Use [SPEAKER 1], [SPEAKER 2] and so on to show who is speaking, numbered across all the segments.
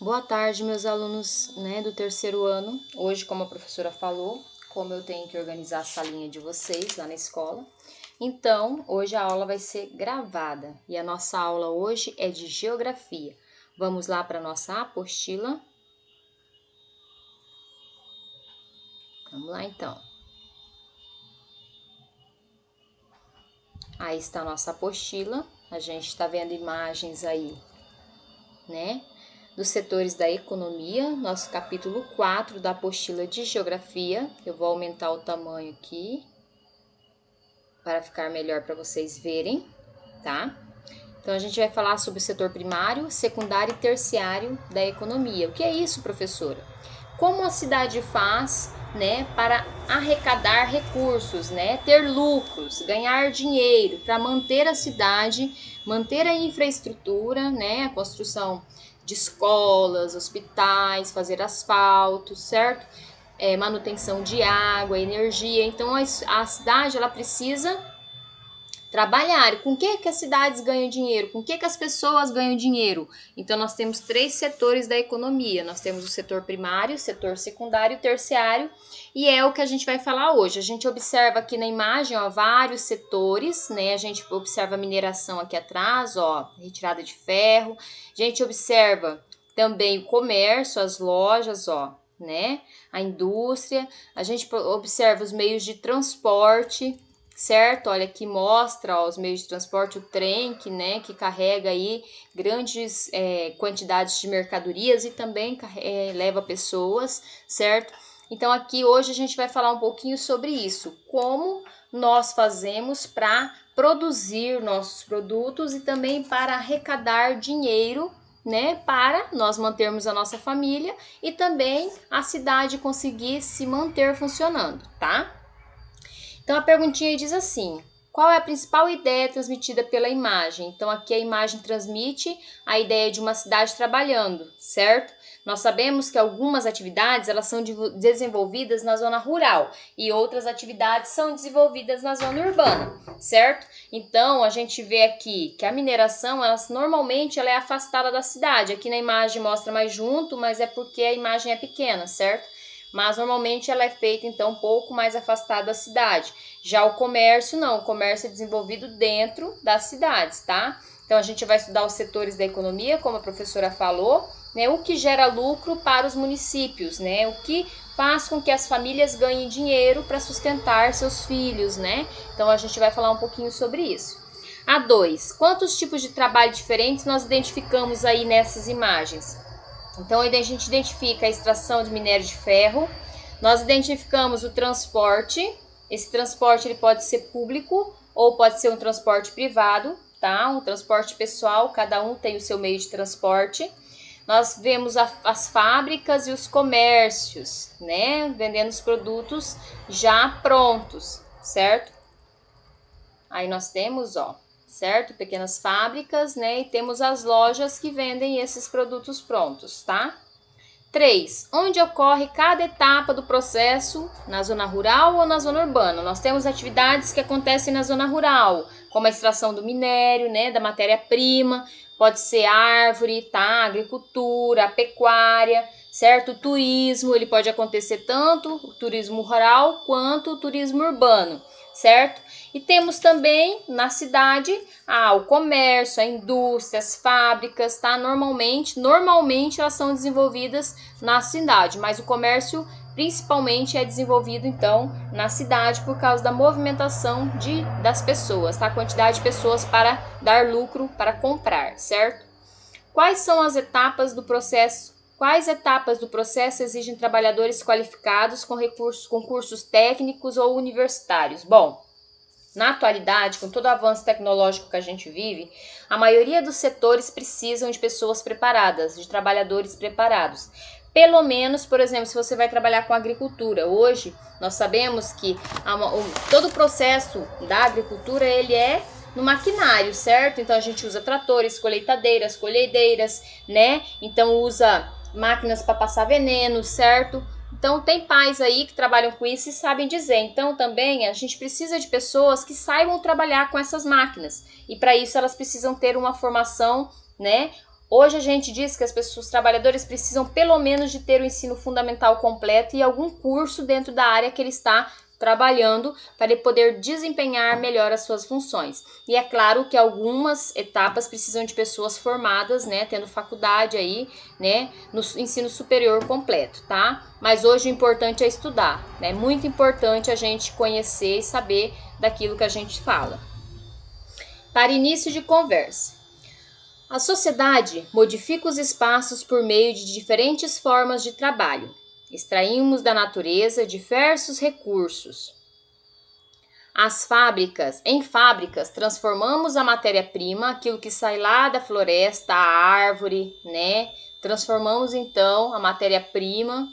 [SPEAKER 1] Boa tarde, meus alunos, do terceiro ano. Hoje, como a professora falou, como eu tenho que organizar a salinha de vocês lá na escola, então hoje a aula vai ser gravada e a nossa aula hoje é de geografia. Vamos lá para a nossa apostila? Vamos lá então. Aí está a nossa apostila. A gente está vendo imagens aí, dos setores da economia, nosso capítulo 4 da apostila de geografia. Eu vou aumentar o tamanho aqui para ficar melhor para vocês verem, tá? Então, a gente vai falar sobre o setor primário, secundário e terciário da economia. O que é isso, professora? Como a cidade faz, para arrecadar recursos, ter lucros, ganhar dinheiro para manter a cidade, manter a infraestrutura, a construção de escolas, hospitais, fazer asfalto, certo? Manutenção de água, energia. Então, a cidade ela precisa trabalhar. Com que as cidades ganham dinheiro? Com que as pessoas ganham dinheiro? Então, nós temos 3 setores da economia. Nós temos o setor primário, setor secundário e terciário, e é o que a gente vai falar hoje. A gente observa aqui na imagem, vários setores, A gente observa a mineração aqui atrás, retirada de ferro. A gente observa também o comércio, as lojas, a indústria. A gente observa os meios de transporte, certo? Olha, aqui mostra os meios de transporte, o trem que carrega aí grandes quantidades de mercadorias e também leva pessoas, certo? Então aqui hoje a gente vai falar um pouquinho sobre isso, como nós fazemos para produzir nossos produtos e também para arrecadar dinheiro, para nós mantermos a nossa família e também a cidade conseguir se manter funcionando, tá? Então, a perguntinha diz assim: qual é a principal ideia transmitida pela imagem? Então, aqui a imagem transmite a ideia de uma cidade trabalhando, certo? Nós sabemos que algumas atividades elas são desenvolvidas na zona rural e outras atividades são desenvolvidas na zona urbana, certo? Então, a gente vê aqui que a mineração, normalmente ela é afastada da cidade. Aqui na imagem mostra mais junto, mas é porque a imagem é pequena, certo? Mas normalmente ela é feita então um pouco mais afastada da cidade. Já o comércio não, o comércio é desenvolvido dentro das cidades, tá? Então a gente vai estudar os setores da economia, como a professora falou, o que gera lucro para os municípios, o que faz com que as famílias ganhem dinheiro para sustentar seus filhos, Então a gente vai falar um pouquinho sobre isso. A2, quantos tipos de trabalho diferentes nós identificamos aí nessas imagens? Então, a gente identifica a extração de minério de ferro, nós identificamos o transporte. Esse transporte ele pode ser público ou pode ser um transporte privado, tá? Um transporte pessoal, cada um tem o seu meio de transporte. Nós vemos as fábricas e os comércios, vendendo os produtos já prontos, certo? Aí nós temos, certo? Pequenas fábricas, e temos as lojas que vendem esses produtos prontos, tá? 3. Onde ocorre cada etapa do processo, na zona rural ou na zona urbana? Nós temos atividades que acontecem na zona rural, como a extração do minério, da matéria-prima, pode ser árvore, tá? Agricultura, pecuária, certo? O turismo, ele pode acontecer tanto o turismo rural quanto o turismo urbano, certo? E temos também na cidade o comércio, a indústria, as fábricas, tá? Normalmente elas são desenvolvidas na cidade, mas o comércio principalmente é desenvolvido então na cidade por causa da movimentação das pessoas, tá? A quantidade de pessoas para dar lucro, para comprar, certo? Quais são as etapas do processo? Quais etapas do processo exigem trabalhadores qualificados com cursos técnicos ou universitários? Bom, na atualidade, com todo o avanço tecnológico que a gente vive, a maioria dos setores precisam de pessoas preparadas, de trabalhadores preparados. Pelo menos, por exemplo, se você vai trabalhar com agricultura, hoje nós sabemos que todo o processo da agricultura ele é no maquinário, certo? Então a gente usa tratores, colheitadeiras, colhedeiras, Então usa máquinas para passar veneno, certo? Então, tem pais aí que trabalham com isso e sabem dizer. Então, também a gente precisa de pessoas que saibam trabalhar com essas máquinas. E para isso, elas precisam ter uma formação, Hoje a gente diz que os trabalhadores precisam pelo menos de ter o ensino fundamental completo e algum curso dentro da área que ele está trabalhando para ele poder desempenhar melhor as suas funções. E é claro que algumas etapas precisam de pessoas formadas, né, tendo faculdade aí, né, no ensino superior completo, tá? Mas hoje o importante é estudar, né? É muito importante a gente conhecer e saber daquilo que a gente fala. Para início de conversa. A sociedade modifica os espaços por meio de diferentes formas de trabalho. Extraímos da natureza diversos recursos. Em fábricas, transformamos a matéria-prima, aquilo que sai lá da floresta, a árvore, né? Transformamos então a matéria-prima,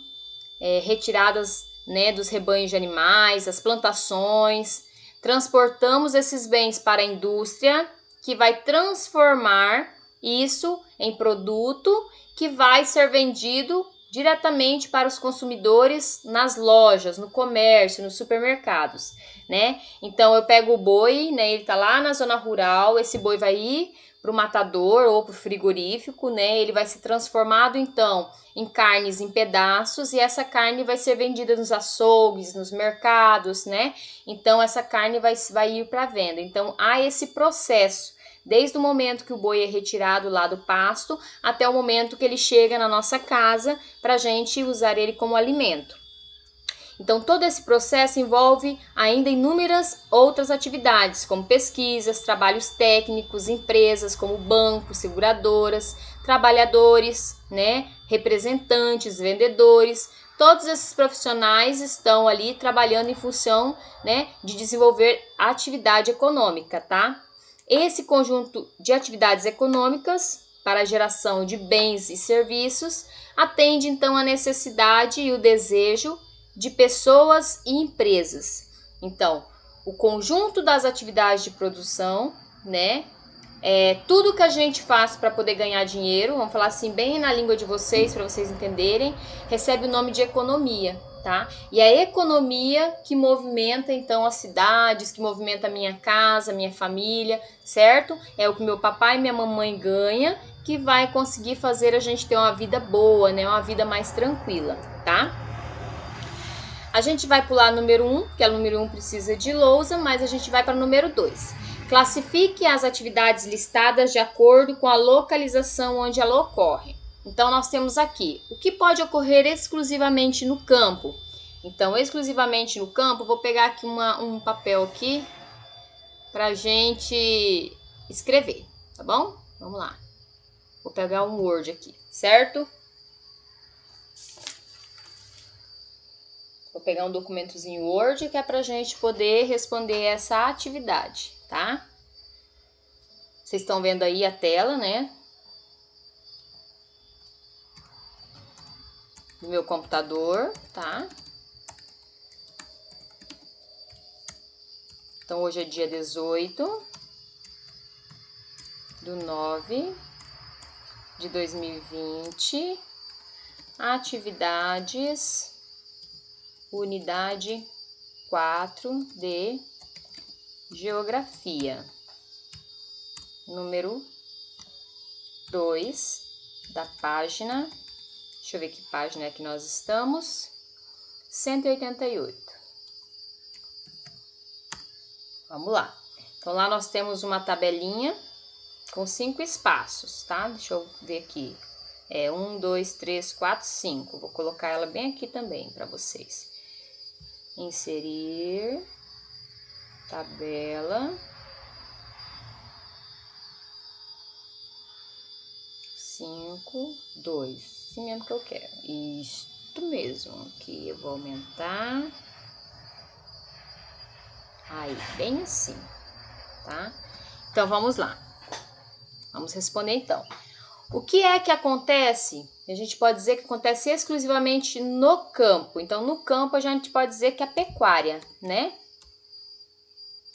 [SPEAKER 1] retiradas, né, dos rebanhos de animais, as plantações. Transportamos esses bens para a indústria, que vai transformar isso em produto que vai ser vendido diretamente para os consumidores nas lojas, no comércio, nos supermercados, né? Então eu pego o boi, né? Ele tá lá na zona rural, esse boi vai ir para o matador ou para o frigorífico, né? Ele vai ser transformado então em carnes em pedaços e essa carne vai ser vendida nos açougues, nos mercados, né? Então essa carne vai ir para venda. Então há esse processo desde o momento que o boi é retirado lá do pasto até o momento que ele chega na nossa casa para a gente usar ele como alimento. Então, todo esse processo envolve ainda inúmeras outras atividades, como pesquisas, trabalhos técnicos, empresas como bancos, seguradoras, trabalhadores, né, representantes, vendedores. Todos esses profissionais estão ali trabalhando em função, né, de desenvolver atividade econômica, tá? Esse conjunto de atividades econômicas para a geração de bens e serviços atende então a necessidade e o desejo de pessoas e empresas. Então, o conjunto das atividades de produção, né? Tudo que a gente faz para poder ganhar dinheiro, vamos falar assim bem na língua de vocês, para vocês entenderem, recebe o nome de economia, tá? E a economia que movimenta então as cidades, que movimenta a minha casa, a minha família, certo? É o que meu papai e minha mamãe ganham, que vai conseguir fazer a gente ter uma vida boa, né? Uma vida mais tranquila, tá? A gente vai pular número 1, porque o número 1 precisa de lousa, mas a gente vai para o número 2. Classifique as atividades listadas de acordo com a localização onde ela ocorre. Então, nós temos aqui o que pode ocorrer exclusivamente no campo. Então, exclusivamente no campo, vou pegar aqui um papel aqui para a gente escrever, tá bom? Vamos lá. Vou pegar um Word aqui, certo? Vou pegar um documentozinho Word que é para a gente poder responder essa atividade, tá? Vocês estão vendo aí a tela, né? Do meu computador, tá? Então, hoje é dia 18/9/2020. Atividades, unidade 4 de Geografia. Número 2 da página, deixa eu ver que página é que nós estamos, 188. Vamos lá. Então, lá nós temos uma tabelinha com 5 espaços, tá? Deixa eu ver aqui. 1, 2, 3, 4, 5. Vou colocar ela bem aqui também para vocês. Inserir, tabela. 5, 2. Assim mesmo que eu quero. Isto mesmo. Aqui eu vou aumentar. Aí, bem assim, tá? Então, vamos lá. Vamos responder, então. O que é que acontece? A gente pode dizer que acontece exclusivamente no campo. Então, no campo, a gente pode dizer que é a pecuária, né?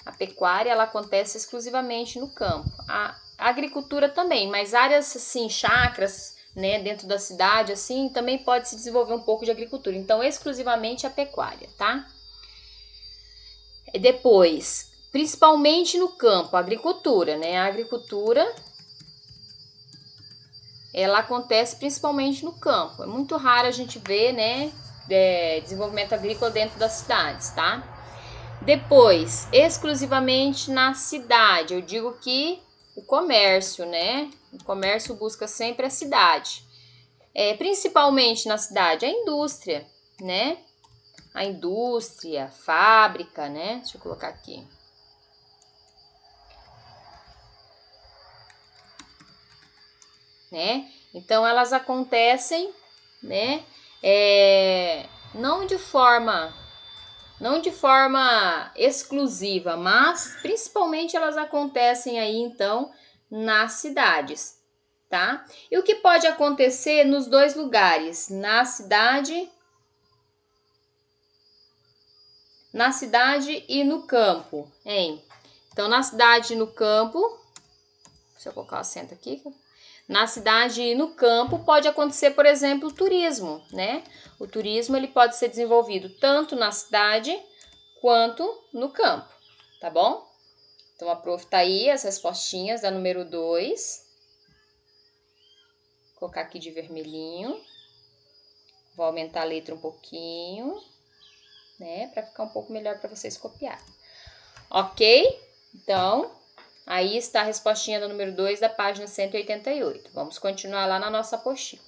[SPEAKER 1] A pecuária, ela acontece exclusivamente no campo. A agricultura também, mas áreas, assim, chacras, né, dentro da cidade, assim, também pode se desenvolver um pouco de agricultura. Então, exclusivamente a pecuária, tá? E depois, principalmente no campo, a agricultura, né? A agricultura ela acontece principalmente no campo. É muito raro a gente ver, né, desenvolvimento agrícola dentro das cidades, tá? Depois, exclusivamente na cidade, eu digo que o comércio, né? O comércio busca sempre a cidade. Principalmente na cidade, a indústria, né? A indústria, fábrica, né? Deixa eu colocar aqui. Né? Então, elas acontecem, né? Não de forma exclusiva, mas principalmente elas acontecem aí, então, nas cidades, tá? E o que pode acontecer nos dois lugares, na cidade e no campo, hein? Então, na cidade e no campo, deixa eu colocar o acento aqui. Na cidade e no campo pode acontecer, por exemplo, o turismo, né? O turismo ele pode ser desenvolvido tanto na cidade quanto no campo, tá bom? Então, a prof tá aí as respostinhas da número 2. Vou colocar aqui de vermelhinho. Vou aumentar a letra um pouquinho, né? Para ficar um pouco melhor para vocês copiarem. Ok? Então, aí está a respostinha da número 2 da página 188. Vamos continuar lá na nossa apostila.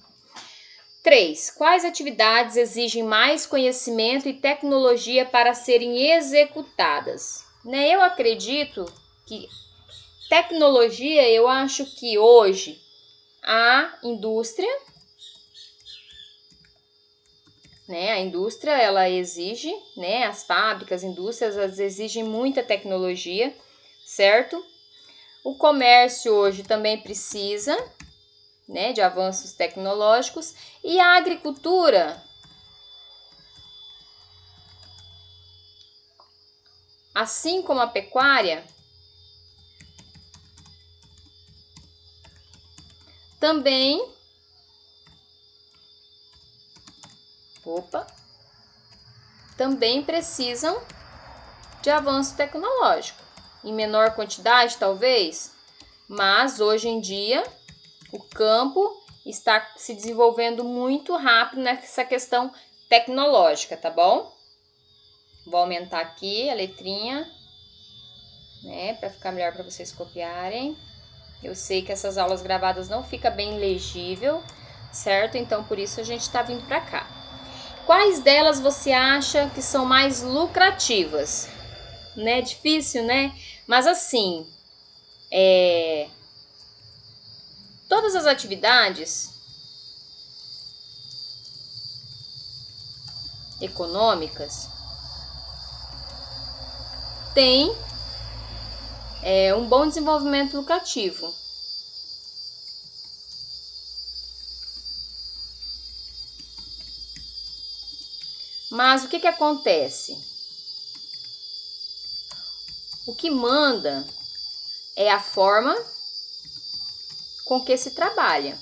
[SPEAKER 1] 3. Quais atividades exigem mais conhecimento e tecnologia para serem executadas? Né? Eu acredito que tecnologia, eu acho que hoje a indústria, né? A indústria, ela exige, né? As fábricas, indústrias, elas exigem muita tecnologia, certo? O comércio hoje também precisa, né, de avanços tecnológicos, e a agricultura, assim como a pecuária, também precisam de avanço tecnológico. Em menor quantidade, talvez, mas hoje em dia o campo está se desenvolvendo muito rápido nessa questão tecnológica, tá bom? Vou aumentar aqui a letrinha, né, para ficar melhor para vocês copiarem. Eu sei que essas aulas gravadas não fica bem legível, certo? Então, por isso a gente está vindo para cá. Quais delas você acha que são mais lucrativas? Né? Difícil, né? Mas assim, todas as atividades econômicas têm um bom desenvolvimento lucrativo. Mas o que acontece? O que manda é a forma com que se trabalha.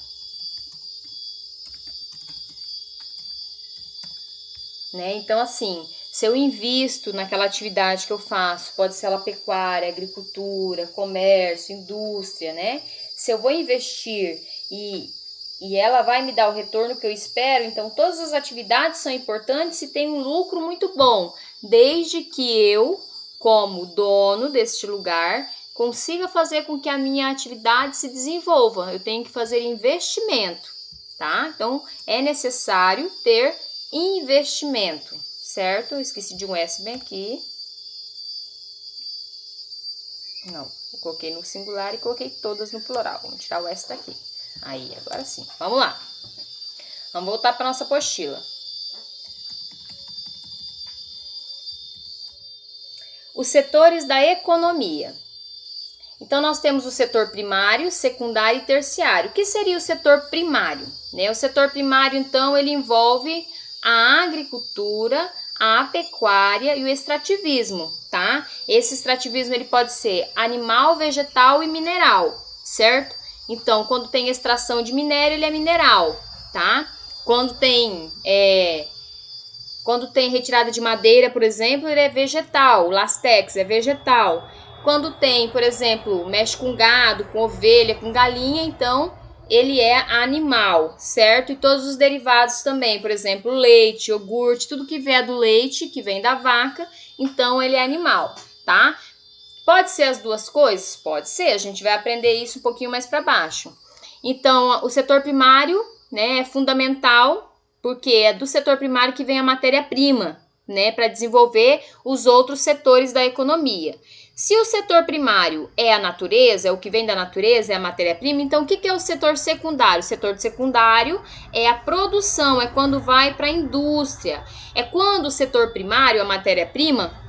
[SPEAKER 1] Né? Então, assim, se eu invisto naquela atividade que eu faço, pode ser ela pecuária, agricultura, comércio, indústria, né? Se eu vou investir e ela vai me dar o retorno que eu espero, então todas as atividades são importantes e tem um lucro muito bom, desde que eu, como dono deste lugar, consiga fazer com que a minha atividade se desenvolva. Eu tenho que fazer investimento, tá? Então, é necessário ter investimento, certo? Eu esqueci de um S bem aqui. Não, eu coloquei no singular e coloquei todas no plural. Vamos tirar o S daqui. Aí, agora sim. Vamos lá. Vamos voltar para nossa apostila. Os setores da economia. Então, nós temos o setor primário, secundário e terciário. O que seria o setor primário? Né? O setor primário, então, ele envolve a agricultura, a pecuária e o extrativismo, tá? Esse extrativismo ele pode ser animal, vegetal e mineral, certo? Então, quando tem extração de minério, ele é mineral, tá? Quando tem retirada de madeira, por exemplo, ele é vegetal. O lastex é vegetal. Quando tem, por exemplo, mexe com gado, com ovelha, com galinha, então ele é animal, certo? E todos os derivados também, por exemplo, leite, iogurte, tudo que vier do leite, que vem da vaca, então ele é animal, tá? Pode ser as duas coisas? Pode ser, a gente vai aprender isso um pouquinho mais para baixo. Então, o setor primário, né, é fundamental, porque é do setor primário que vem a matéria-prima, né, para desenvolver os outros setores da economia. Se o setor primário é a natureza, é o que vem da natureza, é a matéria-prima, então o que é o setor secundário? O setor secundário é a produção, é quando vai para a indústria. É quando o setor primário, a matéria-prima,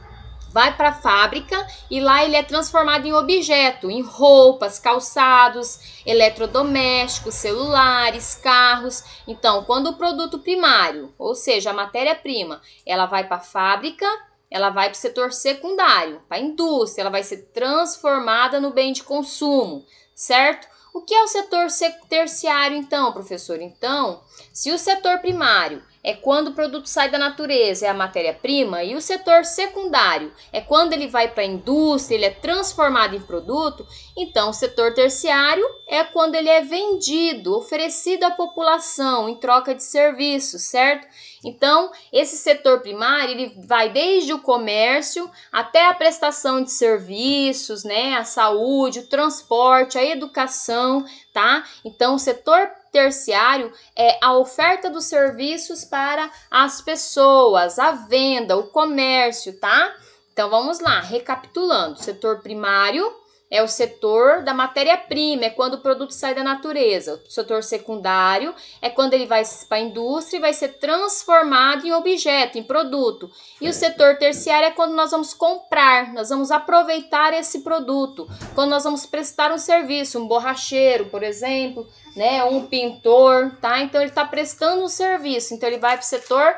[SPEAKER 1] vai para a fábrica e lá ele é transformado em objeto, em roupas, calçados, eletrodomésticos, celulares, carros. Então, quando o produto primário, ou seja, a matéria-prima, ela vai para a fábrica, ela vai para o setor secundário, para a indústria, ela vai ser transformada no bem de consumo, certo? O que é o setor terciário, então, professor? Então, se o setor primário é quando o produto sai da natureza, é a matéria-prima, e o setor secundário é quando ele vai para a indústria, ele é transformado em produto, então o setor terciário é quando ele é vendido, oferecido à população em troca de serviços, certo? Então, esse setor primário, ele vai desde o comércio até a prestação de serviços, né, a saúde, o transporte, a educação, tá? Então, o setor terciário é a oferta dos serviços para as pessoas, a venda, o comércio, tá? Então vamos lá, recapitulando. O setor primário é o setor da matéria-prima, é quando o produto sai da natureza. O setor secundário é quando ele vai para a indústria e vai ser transformado em objeto, em produto. E o setor terciário é quando nós vamos comprar, nós vamos aproveitar esse produto. Quando nós vamos prestar um serviço, um borracheiro, por exemplo, né, um pintor, tá? Então ele está prestando um serviço, então ele vai para o setor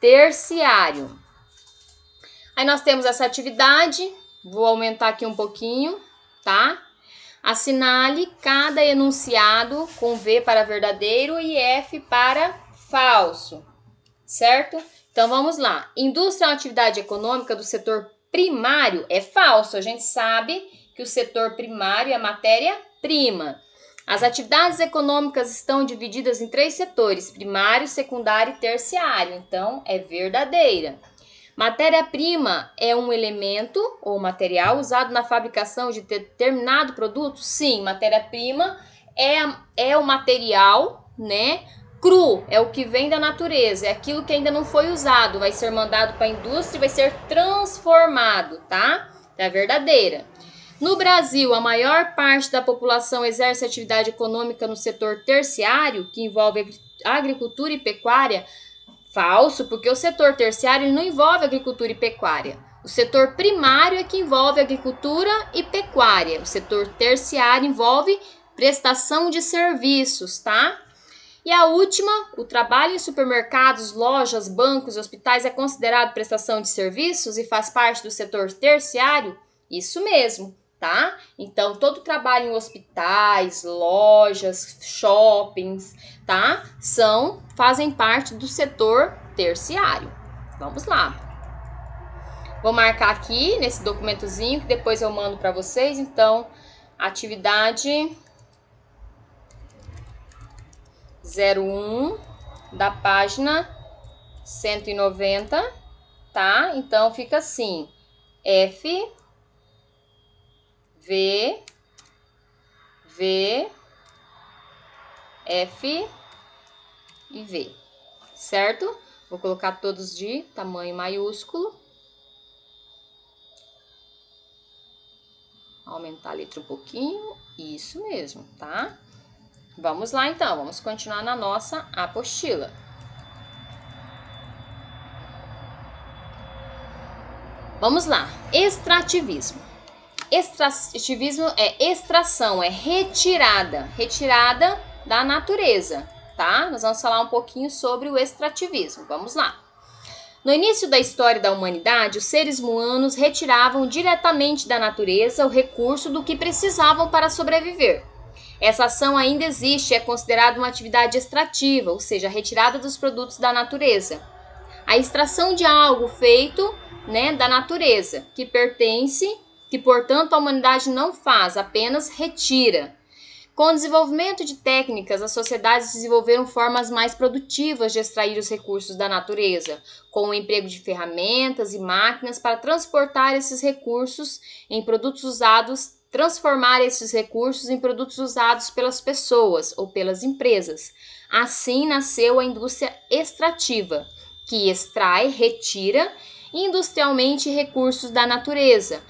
[SPEAKER 1] terciário. Aí nós temos essa atividade, vou aumentar aqui um pouquinho, tá? Assinale cada enunciado com V para verdadeiro e F para falso, certo? Então vamos lá. Indústria é uma atividade econômica do setor primário? É falso, a gente sabe que o setor primário é a matéria-prima. As atividades econômicas estão divididas em 3 setores, primário, secundário e terciário, então é verdadeira. Matéria-prima é um elemento ou material usado na fabricação de determinado produto? Sim, matéria-prima é o material, né? Cru, é o que vem da natureza, é aquilo que ainda não foi usado, vai ser mandado para a indústria e vai ser transformado, tá? É verdadeira. No Brasil, a maior parte da população exerce atividade econômica no setor terciário, que envolve agricultura e pecuária. Falso, porque o setor terciário não envolve agricultura e pecuária. O setor primário é que envolve agricultura e pecuária. O setor terciário envolve prestação de serviços, tá? E a última, o trabalho em supermercados, lojas, bancos, hospitais é considerado prestação de serviços e faz parte do setor terciário? Isso mesmo, tá? Então, todo trabalho em hospitais, lojas, shoppings, tá? Fazem parte do setor terciário. Vamos lá. Vou marcar aqui nesse documentozinho que depois eu mando para vocês. Então, atividade 01 da página 190, tá? Então, fica assim, F, V, V, F e V, certo? Vou colocar todos de tamanho maiúsculo. Aumentar a letra um pouquinho, isso mesmo, tá? Vamos lá então, vamos continuar na nossa apostila. Vamos lá, extrativismo. Extrativismo é extração, é retirada da natureza, tá? Nós vamos falar um pouquinho sobre o extrativismo, vamos lá. No início da história da humanidade, os seres humanos retiravam diretamente da natureza o recurso do que precisavam para sobreviver. Essa ação ainda existe e é considerada uma atividade extrativa, ou seja, a retirada dos produtos da natureza. A extração de algo feito, né, da natureza, que pertence, que portanto a humanidade não faz, apenas retira. Com o desenvolvimento de técnicas, as sociedades desenvolveram formas mais produtivas de extrair os recursos da natureza, com o emprego de ferramentas e máquinas para transportar esses recursos em produtos usados, transformar esses recursos em produtos usados pelas pessoas ou pelas empresas. Assim nasceu a indústria extrativa, que extrai, retira industrialmente recursos da natureza.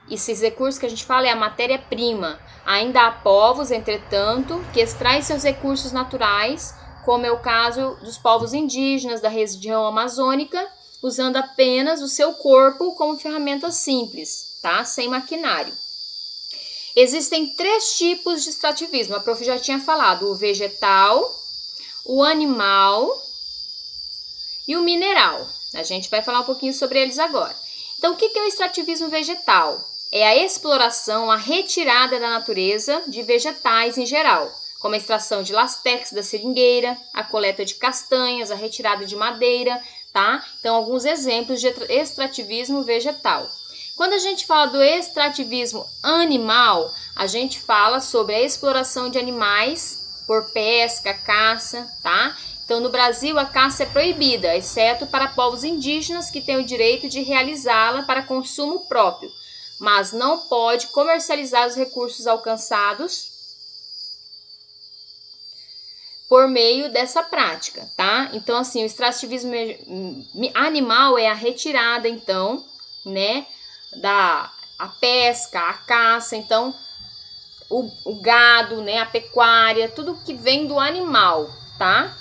[SPEAKER 1] Esses recursos que a gente fala é a matéria-prima. Ainda há povos, entretanto, que extraem seus recursos naturais, como é o caso dos povos indígenas da região amazônica, usando apenas o seu corpo como ferramenta simples, tá? Sem maquinário. Existem 3 tipos de extrativismo. A prof já tinha falado: o vegetal, o animal e o mineral. A gente vai falar um pouquinho sobre eles agora. Então, o que é o extrativismo vegetal? É a exploração, a retirada da natureza de vegetais em geral, como a extração de lastex da seringueira, a coleta de castanhas, a retirada de madeira, tá? Então, alguns exemplos de extrativismo vegetal. Quando a gente fala do extrativismo animal, a gente fala sobre a exploração de animais por pesca, caça, tá? Então, no Brasil, a caça é proibida, exceto para povos indígenas que têm o direito de realizá-la para consumo próprio, mas não pode comercializar os recursos alcançados por meio dessa prática, tá? Então, assim, o extrativismo animal é a retirada, então, né, a pesca, a caça, então, o gado, né, a pecuária, tudo que vem do animal, tá?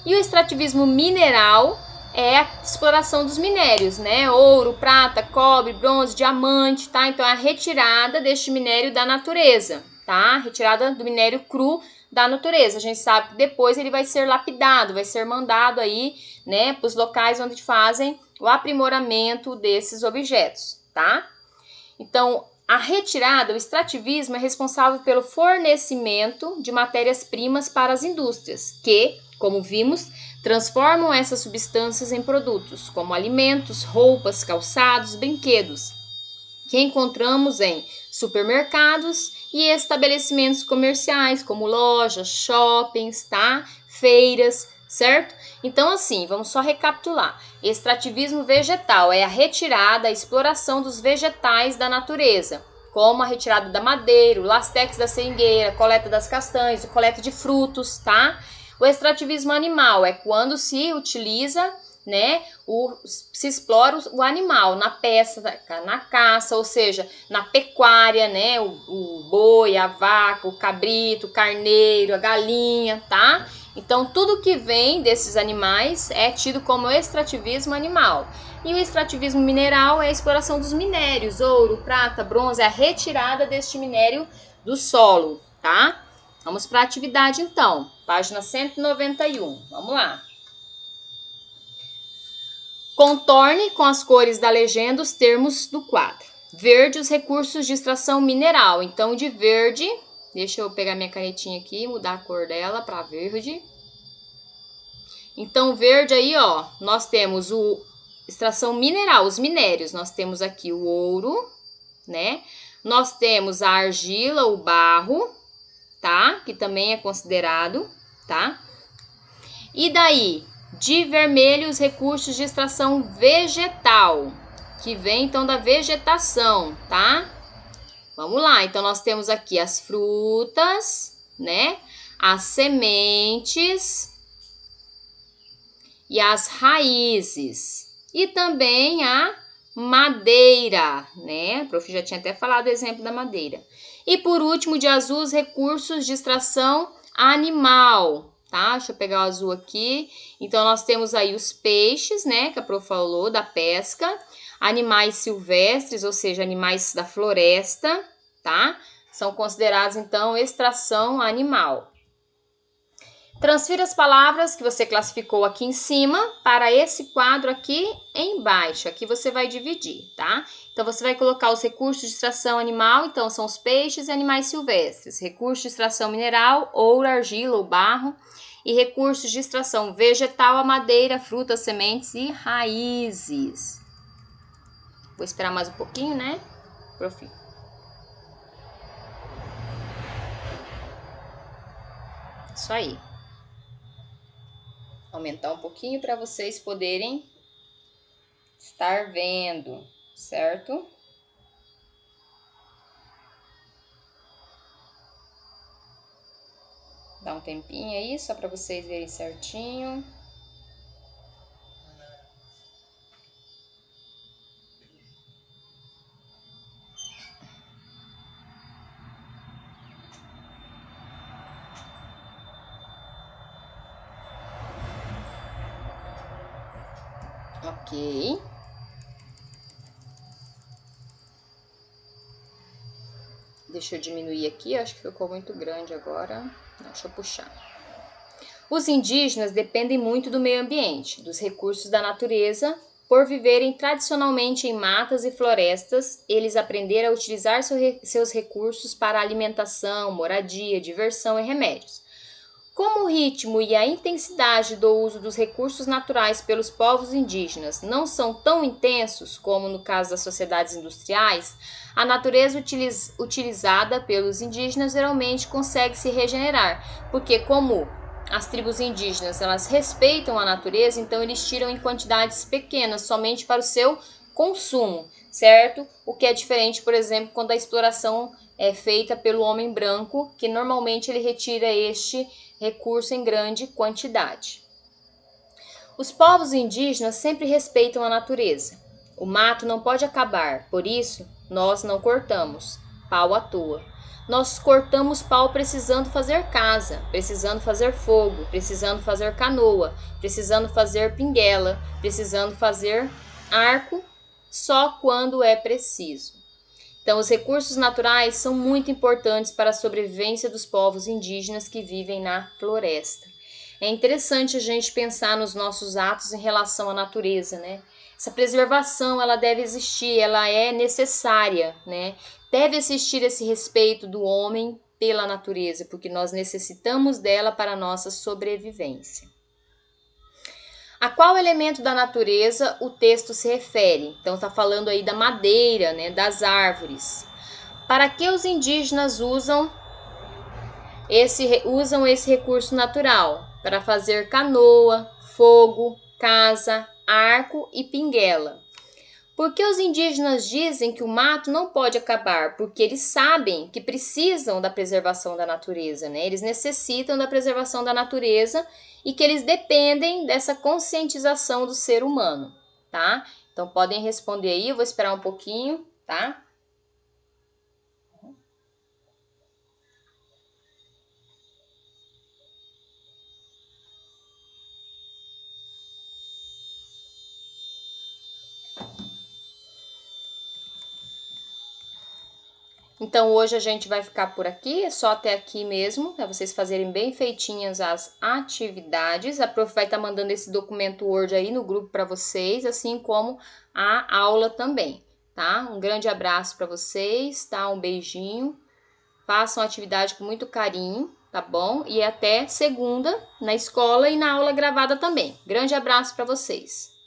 [SPEAKER 1] E o extrativismo mineral é a exploração dos minérios, né? Ouro, prata, cobre, bronze, diamante, tá? Então, é a retirada deste minério da natureza, tá? Retirada do minério cru da natureza. A gente sabe que depois ele vai ser lapidado, vai ser mandado aí, né, para os locais onde fazem o aprimoramento desses objetos, tá? Então, a retirada, o extrativismo é responsável pelo fornecimento de matérias-primas para as indústrias, que, como vimos, transformam essas substâncias em produtos, como alimentos, roupas, calçados, brinquedos, que encontramos em supermercados e estabelecimentos comerciais, como lojas, shoppings, tá? Feiras, certo? Então, assim, vamos só recapitular. Extrativismo vegetal é a retirada, a exploração dos vegetais da natureza, como a retirada da madeira, o lastex da seringueira, coleta das castanhas, coleta de frutos, tá? O extrativismo animal é quando se utiliza, né, se explora o animal na pesca, na caça, ou seja, na pecuária, né, o boi, a vaca, o cabrito, o carneiro, a galinha, tá? Então, tudo que vem desses animais é tido como extrativismo animal. E o extrativismo mineral é a exploração dos minérios, ouro, prata, bronze, é a retirada deste minério do solo, tá? Vamos para a atividade, então. Página 191. Vamos lá. Contorne com as cores da legenda os termos do quadro. Verde, os recursos de extração mineral. Então, de verde, deixa eu pegar minha canetinha aqui e mudar a cor dela para verde. Então, verde aí, ó, nós temos o extração mineral, os minérios. Nós temos aqui o ouro, né? Nós temos a argila, o barro, tá? Que também é considerado, tá? E daí, de vermelho, os recursos de extração vegetal, que vem então da vegetação, tá? Vamos lá, então nós temos aqui as frutas, né? As sementes e as raízes. E também a madeira, né? A prof já tinha até falado o exemplo da madeira. E por último, de azul, os recursos de extração animal, tá? Deixa eu pegar o azul aqui. Então, nós temos aí os peixes, né? Que a prof falou, da pesca. Animais silvestres, ou seja, animais da floresta, tá? São considerados, então, extração animal. Transfira as palavras que você classificou aqui em cima para esse quadro aqui embaixo. Aqui você vai dividir, tá? Então, você vai colocar os recursos de extração animal, então são os peixes e animais silvestres. Recursos de extração mineral, ouro, argila ou barro. E recursos de extração vegetal, a madeira, frutas, sementes e raízes. Vou esperar mais um pouquinho, né? Profi. Isso aí. Aumentar um pouquinho para vocês poderem estar vendo, certo? Dá um tempinho aí, só para vocês verem certinho. Ok. Deixa eu diminuir aqui, acho que ficou muito grande agora. Deixa eu puxar. Os indígenas dependem muito do meio ambiente, dos recursos da natureza. Por viverem tradicionalmente em matas e florestas, eles aprenderam a utilizar seus recursos para alimentação, moradia, diversão e remédios. Como o ritmo e a intensidade do uso dos recursos naturais pelos povos indígenas não são tão intensos como no caso das sociedades industriais, a natureza utilizada pelos indígenas geralmente consegue se regenerar, porque como as tribos indígenas elas respeitam a natureza, então eles tiram em quantidades pequenas, somente para o seu consumo, certo? O que é diferente, por exemplo, quando a exploração é feita pelo homem branco, que normalmente ele retira este recurso em grande quantidade. Os povos indígenas sempre respeitam a natureza. O mato não pode acabar, por isso nós não cortamos pau à toa. Nós cortamos pau precisando fazer casa, precisando fazer fogo, precisando fazer canoa, precisando fazer pinguela, precisando fazer arco, só quando é preciso. Então, os recursos naturais são muito importantes para a sobrevivência dos povos indígenas que vivem na floresta. É interessante a gente pensar nos nossos atos em relação à natureza, né? Essa preservação, ela deve existir, ela é necessária, né? Deve existir esse respeito do homem pela natureza, porque nós necessitamos dela para a nossa sobrevivência. A qual elemento da natureza o texto se refere? Então, está falando aí da madeira, né, das árvores. Para que os indígenas usam esse recurso natural? Para fazer canoa, fogo, casa, arco e pinguela. Por que os indígenas dizem que o mato não pode acabar? Porque eles sabem que precisam da preservação da natureza, né? Eles necessitam da preservação da natureza e que eles dependem dessa conscientização do ser humano, tá? Então podem responder aí, eu vou esperar um pouquinho, tá? Então hoje a gente vai ficar por aqui, é só até aqui mesmo, para vocês fazerem bem feitinhas as atividades. A prof vai estar mandando esse documento Word aí no grupo para vocês, assim como a aula também, tá? Um grande abraço para vocês, tá? Um beijinho. Façam a atividade com muito carinho, tá bom? E até segunda na escola e na aula gravada também. Grande abraço para vocês.